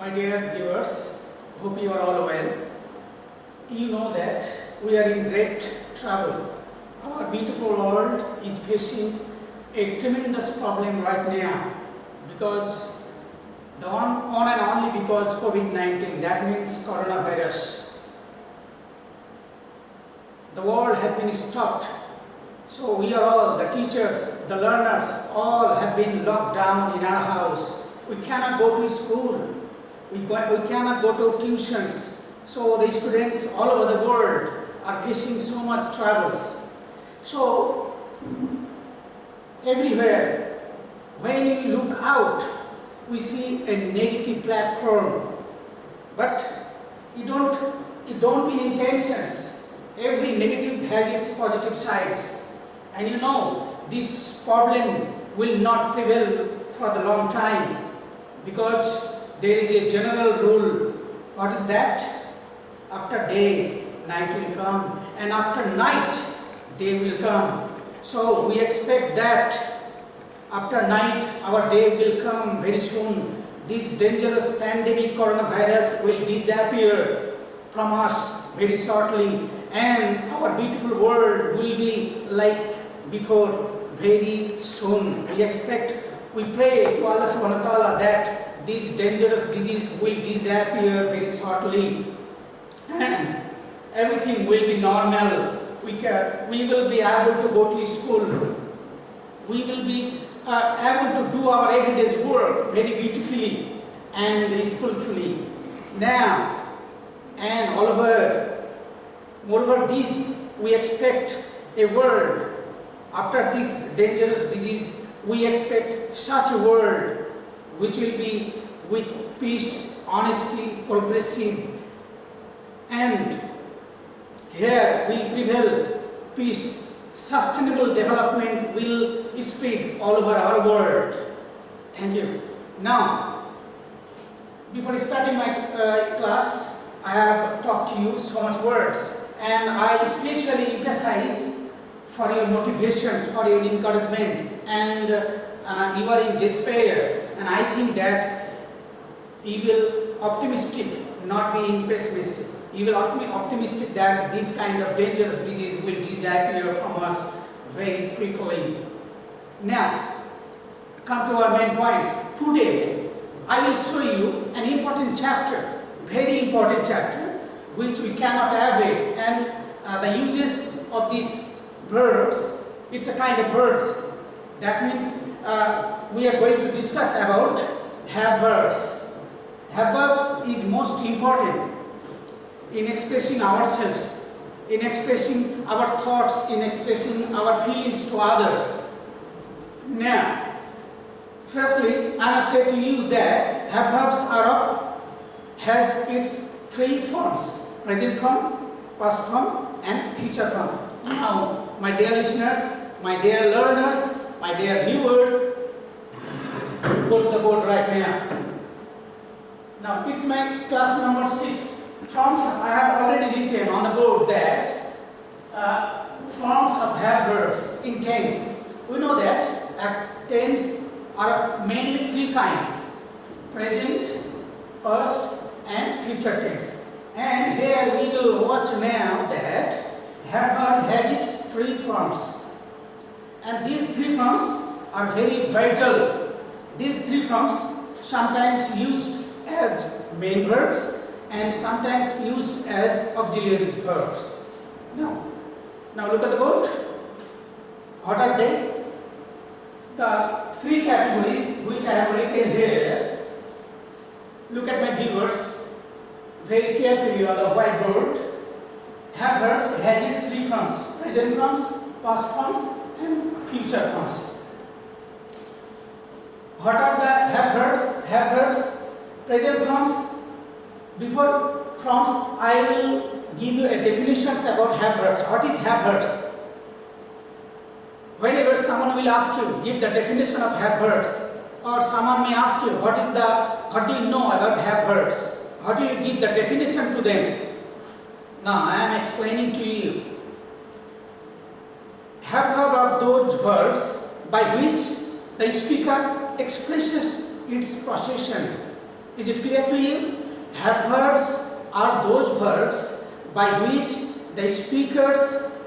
My dear viewers, hope you are all well. You know that we are in great trouble. Our beautiful world is facing a tremendous problem right now because on and only because COVID-19, that means coronavirus. The world has been stopped. So we are all, the teachers, the learners, all have been locked down in our house. We cannot go to school. We cannot go to tuitions. So the students all over the world are facing so much troubles. So everywhere, when we look out, we see a negative platform. But it don't be intentions. Every negative has its positive sides. And you know, this problem will not prevail for the long time because there is a general rule. What is that? After day, night will come, and after night, day will come. So we expect that after night, our day will come very soon. This dangerous pandemic coronavirus will disappear from us very shortly, and our beautiful world will be like before very soon. We pray to Allah subhanahu wa ta'ala that this dangerous disease will disappear very shortly and everything will be normal. We will be able to go to school. We will be able to do our everyday work very beautifully and skillfully. Now, and moreover this, we expect a world after this dangerous disease. We expect such a world which will be with peace, honesty, progressive, and here will prevail peace. Sustainable development will spread all over our world. Thank you. Now, before starting my class, I have talked to you so much words, and I especially emphasize for your motivations, for your encouragement, and you are in despair, and I think that you will optimistic, not being pessimistic. You will optimistic that this kind of dangerous disease will disappear from us very quickly. Now, come to our main points. Today, I will show you an important chapter, very important chapter, which we cannot avoid, and the uses of these verbs. It's a kind of verbs. That means we are going to discuss about have verbs. Have verbs is most important in expressing ourselves, in expressing our thoughts, in expressing our feelings to others. Now, firstly, I must say to you that have verbs has its three forms: present form, past form, and future form. Now, my dear listeners, my dear learners, my dear viewers, go to the board right now. Now, it's my class number 6. Forms, I have already written on the board that forms of have verbs in tense. We know that tense are mainly three kinds: present, past, and future tense. And here we will watch now that have verb has its three forms, and these three forms are very vital. These three forms sometimes used as main verbs and sometimes used as auxiliary verbs. Now look at the board. What are they? The three categories which I have written here. Look at my viewers very carefully on the whiteboard. Have verbs has its three forms: present forms, past forms, and future forms. What are the have verbs? Have verbs, present forms. Before forms, I will give you a definitions about have verbs. What is have verbs? Whenever someone will ask you, give the definition of have verbs, or someone may ask you, what do you know about have verbs? How do you give the definition to them? Now I am explaining to you. Have verb are those verbs by which the speaker expresses its possession Is it clear to you? Have verbs are those verbs by which the speaker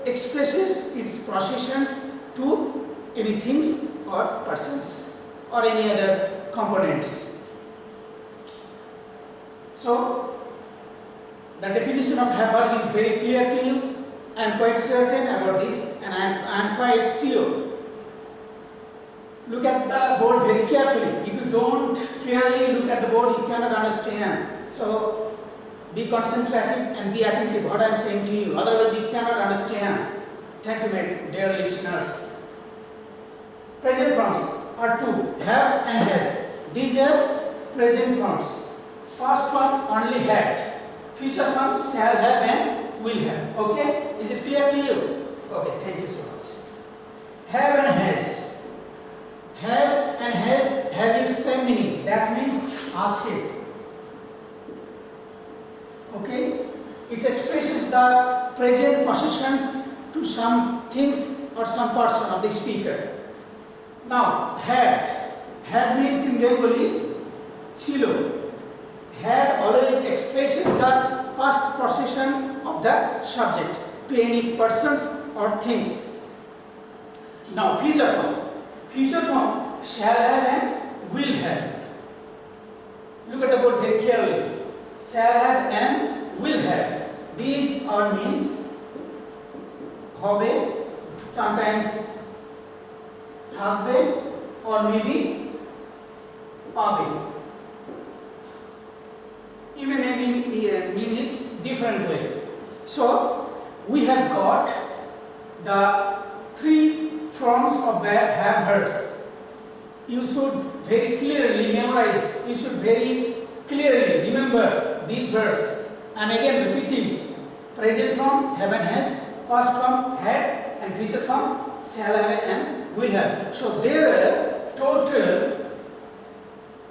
expresses its possessions to any things or persons or any other components. So, the definition of have verb is very clear to you. I am quite certain about this, and I am quite sure. Look at the board very carefully. If you don't clearly look at the board, you cannot understand. So, be concentrated and be attentive what I am saying to you. Otherwise, you cannot understand. Thank you, my dear listeners. Present forms are two: have and has. These are present forms. Past form only had. Future form shall have and will have. Okay? Is it clear to you? Okay, thank you so much. Have and has. Have and has its same meaning. That means ache. Okay? It expresses the present possessions to some things or some person of the speaker. Now, had. Had means in Bengali chilo. Had always expresses the past possession of the subject to any persons or things. Now, future form. Future form shall have and will have. Look at the board very carefully. Shall have and will have. These are means hobe, sometimes thakbe, or maybe pabe. You may mean it's different way. So we have got the three forms of have verbs. You should very clearly memorize. You should very clearly remember these verbs. And again repeating: present form have and has, past form had, and future form shall have and will have. So there are total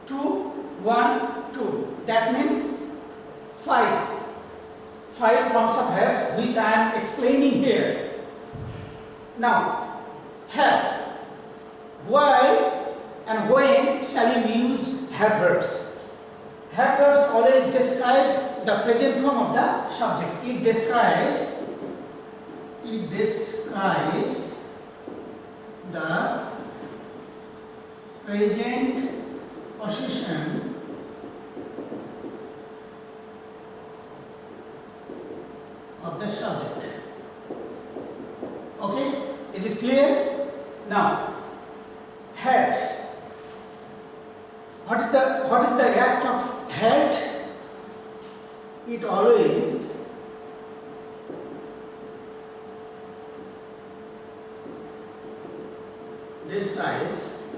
2, 1, 2. That means 5 forms of verbs which I am explaining here. Now, have. Why and when shall you use have verbs? Have verbs always describes the present form of the subject. It describes the present possession of the subject. Okay, is it clear? Now, had. What is the act of had? It always describes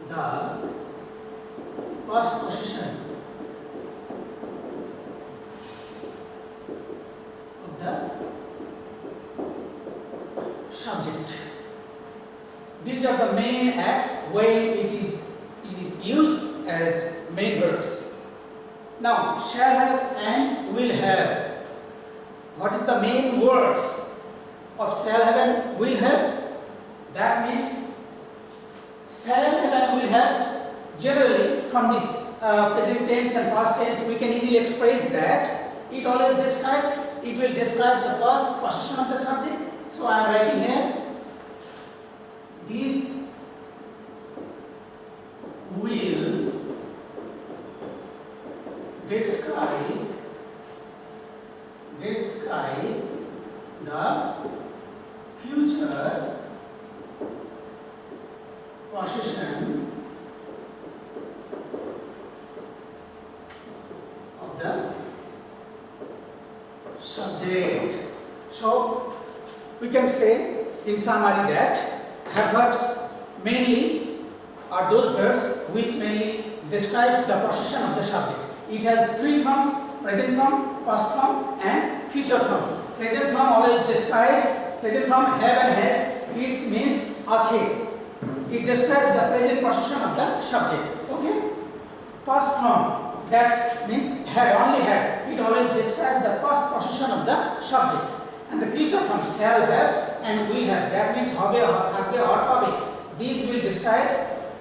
the past possession of the subject. These are the main acts when it is used as main verbs. Now, shall have and will have. What is the main words of shall have and will have? That means shall have and will have. Generally, from this present tense and past tense, we can easily express that it always describes. It will describe the past possession of the subject. So I am writing here. These will describe the future possession of the subject. So we can say in summary that have verbs mainly are those verbs which mainly describes the possession of the subject. It has three forms: present form, past form, and future form. Present form always describes, present form have and has, it means ache. It describes the present possession of the subject. Okay? Past form, that means had, only had. It always describes the past possession of the subject. And the future form shall have and will have. That means hobe, thakbe, or pabe. These will describe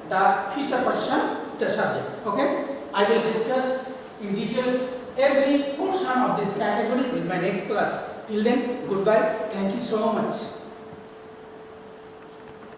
the future possession of the subject. Okay? I will discuss in details every portion of these categories in my next class. Till then, goodbye. Thank you so much.